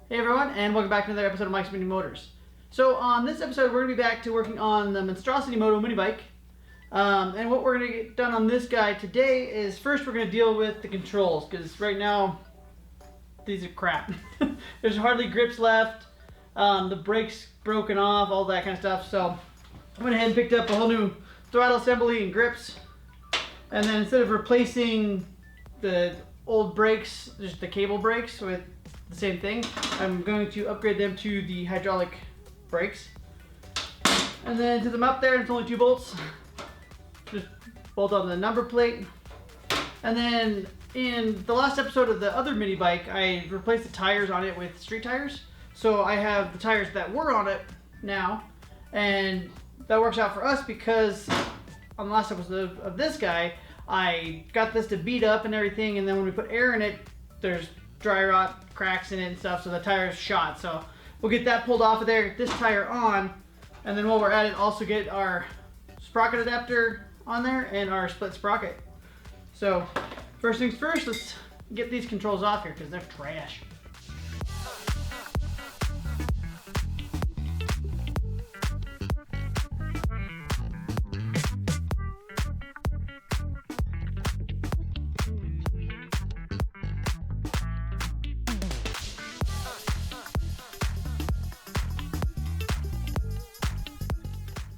Hey everyone, and welcome back to another episode of Mike's Mini Motors. So on this episode, we're going to be back to working on the Monstrosity Moto Mini Bike. And what we're going to get done on this guy today is first we're going to deal with the controls, because right now, these are crap. There's hardly grips left, the brakes broken off, all that kind of stuff. So I went ahead and picked up a whole new throttle assembly and grips. And then instead of replacing the old brakes, just the cable brakes with the same thing, I'm going to upgrade them to the hydraulic brakes. And then to them up there, it's only 2 bolts. Just bolt on the number plate. And then in the last episode of the other mini bike, I replaced the tires on it with street tires. So I have the tires that were on it now. And that works out for us because on the last episode of this guy, I got this to beat up and everything. And then when we put air in it, there's dry rot cracks in it and stuff, so the tire's shot. So we'll get that pulled off of there, get this tire on, and then while we're at it, also get our sprocket adapter on there and our split sprocket. So first things first, let's get these controls off here because they're trash.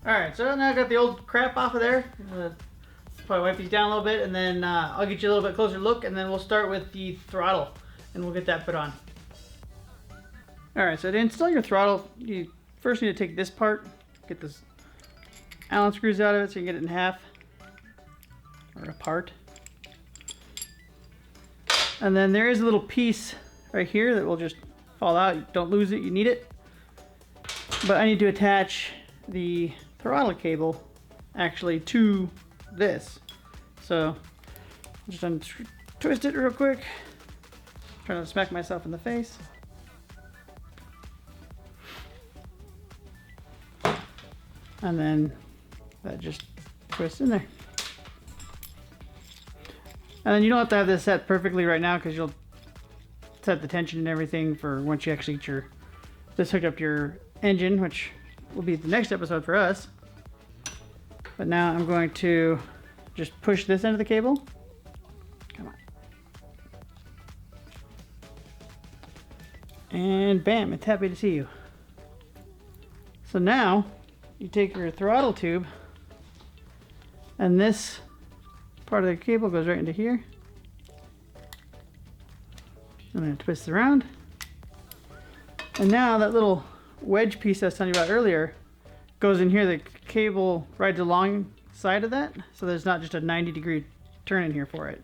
Alright, so now I got the old crap off of there. Probably wipe these down a little bit, and then I'll get you a little bit closer look, and then we'll start with the throttle, and we'll get that put on. Alright, so to install your throttle, you first need to take this part, get this Allen screws out of it so you can get it in half, or apart. And then there is a little piece right here that will just fall out. Don't lose it, you need it. But I need to attach the throttle cable actually to this. So I'll just twist it real quick. Trying to smack myself in the face. And then that just twists in there. And then you don't have to have this set perfectly right now because you'll set the tension and everything for once you actually get this hooked up to your engine, which will be the next episode for us. But now I'm going to just push this end of the cable. Come on. And bam, it's happy to see you. So now you take your throttle tube and this part of the cable goes right into here. And then it twists around. And now that little wedge piece I was telling you about earlier goes in here. The cable rides alongside of that, so there's not just a 90-degree turn in here for it.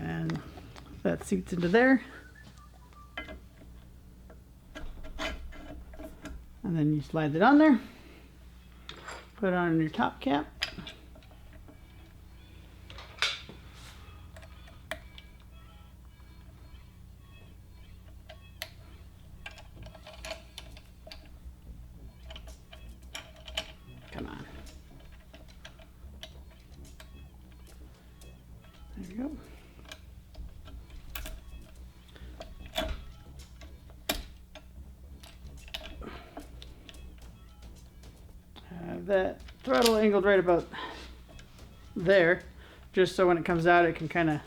And that seats into there. And then you slide it on there, put it on your top cap. Come on. There we go. That throttle angled right about there, just so when it comes out it can kind of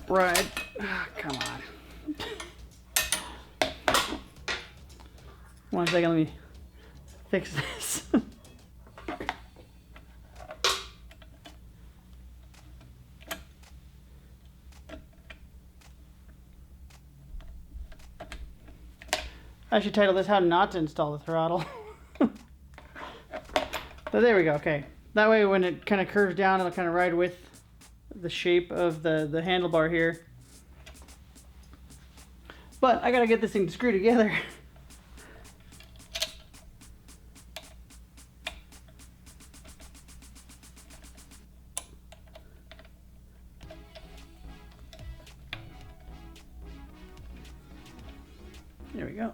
ride. Oh, come on. 1 second, let me fix this. I should title this "How Not to Install the Throttle." So there we go. Okay, that way when it kind of curves down, it'll kind of ride with the shape of the handlebar here. But I gotta get this thing to screw together. There we go.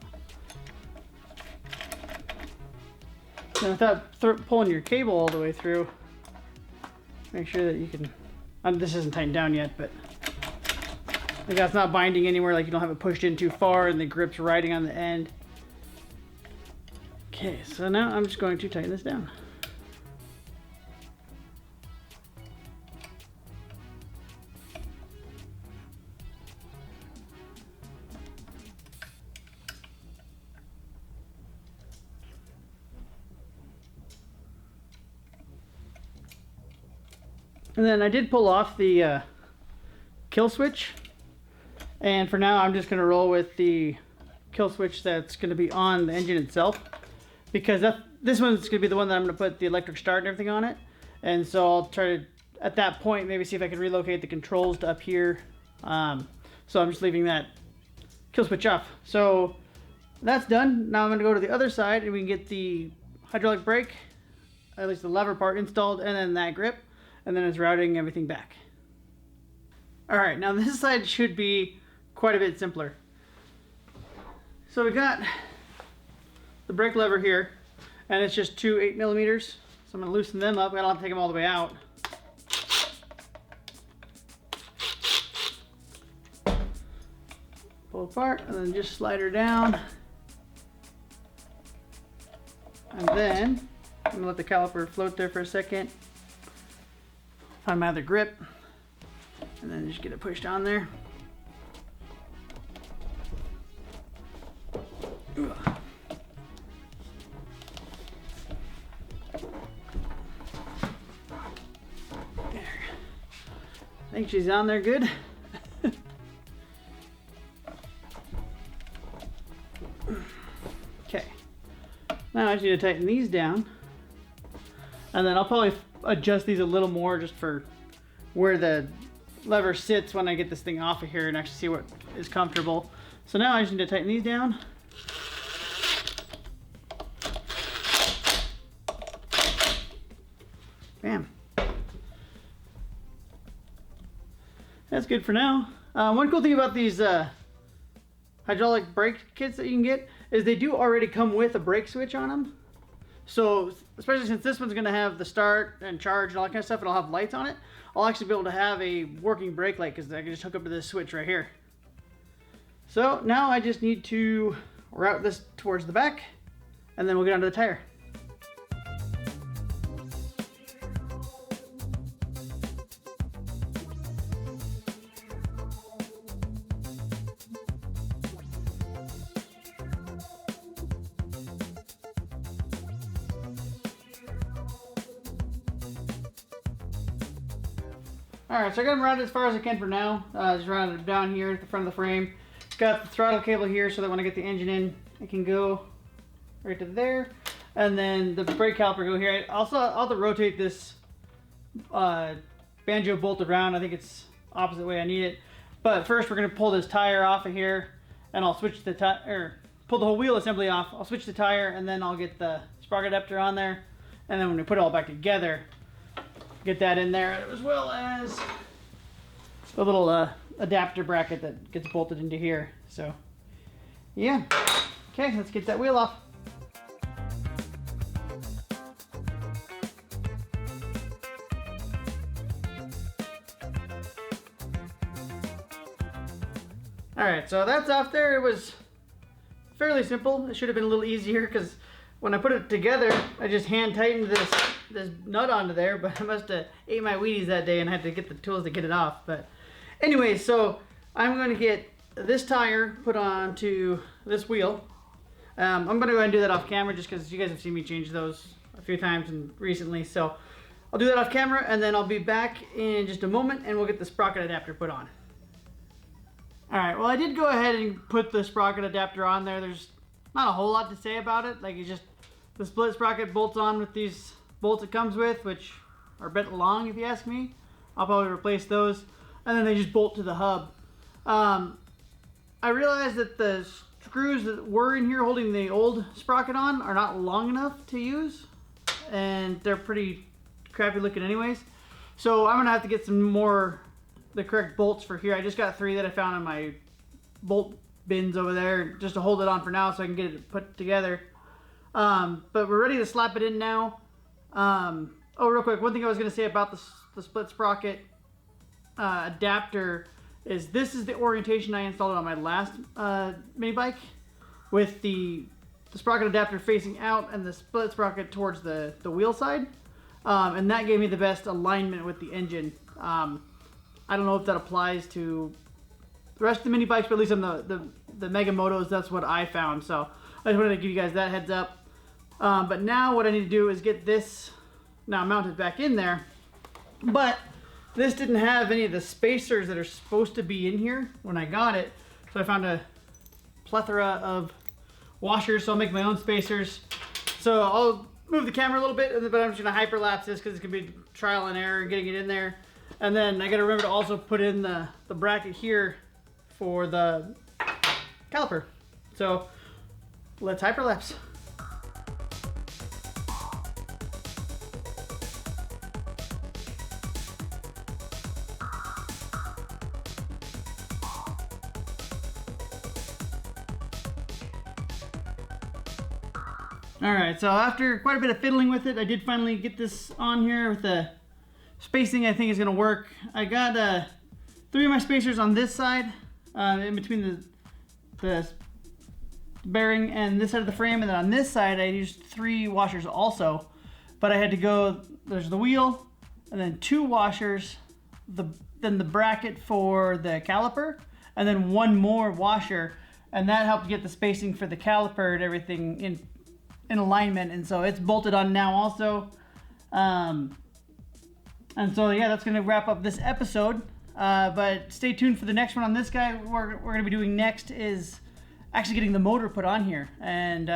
Now without pulling your cable all the way through, make sure that you can, this isn't tightened down yet, but Like that's not binding anywhere, like you don't have it pushed in too far and the grip's riding on the end. Okay, so now I'm just going to tighten this down. And then I did pull off the kill switch, and for now I'm just going to roll with the kill switch that's going to be on the engine itself, because this one's going to be the one that I'm going to put the electric start and everything on it. And so I'll try to, at that point, maybe see if I can relocate the controls to up here. So I'm just leaving that kill switch off. So that's done. Now I'm going to go to the other side and we can get the hydraulic brake, at least the lever part, installed, and then that grip, and then it's routing everything back. Alright, now this side should be quite a bit simpler. So we got the brake lever here, and it's just two 8mm. So I'm going to loosen them up. I don't have to take them all the way out. Pull apart and then just slide her down. And then I'm going to let the caliper float there for a second. Find my other grip. And then just get it pushed on there. Ugh. There. I think she's on there good. Okay. Now I just need to tighten these down. And then I'll probably adjust these a little more just for where the lever sits when I get this thing off of here and actually see what is comfortable. So now I just need to tighten these down. Bam. That's good for now. One cool thing about these hydraulic brake kits that you can get is they do already come with a brake switch on them. So especially since this one's going to have the start and charge and all that kind of stuff, and I'll have lights on it, I'll actually be able to have a working brake light because I can just hook up to this switch right here. So now I just need to route this towards the back, and then we'll get onto the tire. Alright, so I got them routed as far as I can for now. Just routed them down here at the front of the frame. Got the throttle cable here so that when I get the engine in, it can go right to there. And then the brake caliper go here. I'll have to rotate this banjo bolt around. I think it's opposite way I need it. But first we're going to pull this tire off of here, and I'll switch the tire, pull the whole wheel assembly off. I'll switch the tire, and then I'll get the sprocket adapter on there. And then when we put it all back together, get that in there, as well as the little adapter bracket that gets bolted into here. So yeah, okay, let's get that wheel off. Alright, so that's off there. It was fairly simple. It should have been a little easier because when I put it together, I just hand tightened this nut onto there, but I must have ate my Wheaties that day and had to get the tools to get it off. But anyway, so I'm going to get this tire put onto this wheel. I'm going to go ahead and do that off camera just because you guys have seen me change those a few times and recently. So I'll do that off camera, and then I'll be back in just a moment and we'll get the sprocket adapter put on. Alright, well I did go ahead and put the sprocket adapter on there. There's not a whole lot to say about it. Like, it's just the split sprocket bolts on with these bolts it comes with, which are a bit long if you ask me. I'll probably replace those, and then they just bolt to the hub. I realized that the screws that were in here holding the old sprocket on are not long enough to use, and they're pretty crappy looking anyways. So I'm gonna have to get some more, the correct bolts for here. I just got 3 that I found in my bolt bins over there just to hold it on for now so I can get it put together. But we're ready to slap it in now. Oh, real quick, one thing I was going to say about the split sprocket adapter is this is the orientation I installed on my last mini bike, with the sprocket adapter facing out and the split sprocket towards the wheel side. And that gave me the best alignment with the engine. I don't know if that applies to the rest of the mini bikes, but at least on the Mega Motos, that's what I found. So I just wanted to give you guys that heads up. But now what I need to do is get this now mounted back in there. But this didn't have any of the spacers that are supposed to be in here when I got it. So I found a plethora of washers, so I'll make my own spacers. So I'll move the camera a little bit, but I'm just gonna hyperlapse this because it's gonna be trial and error getting it in there. And then I gotta remember to also put in the bracket here for the caliper. So let's hyperlapse. Alright, so after quite a bit of fiddling with it, I did finally get this on here with the spacing I think is going to work. I got 3 of my spacers on this side, in between the bearing and this side of the frame, and then on this side I used 3 washers also. But I had to go, there's the wheel, and then 2 washers, then the bracket for the caliper, and then 1 more washer, and that helped get the spacing for the caliper and everything in alignment. And so it's bolted on now also. And so yeah, that's gonna wrap up this episode. But stay tuned for the next one on this guy. What we're gonna be doing next is actually getting the motor put on here, and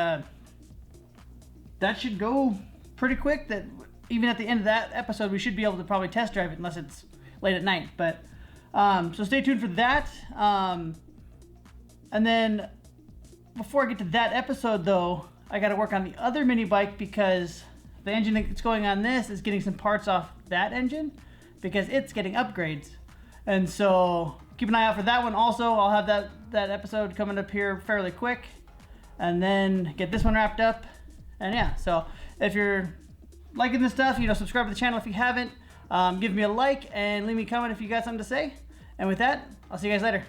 that should go pretty quick. That even at the end of that episode, we should be able to probably test drive it, unless it's late at night. But so stay tuned for that. And then before I get to that episode though, I got to work on the other mini bike, because the engine that's going on this is getting some parts off that engine because it's getting upgrades. And so keep an eye out for that one also. I'll have that episode coming up here fairly quick, and then get this one wrapped up. And yeah, so if you're liking this stuff, subscribe to the channel if you haven't. Give me a like and leave me a comment if you got something to say. And with that, I'll see you guys later.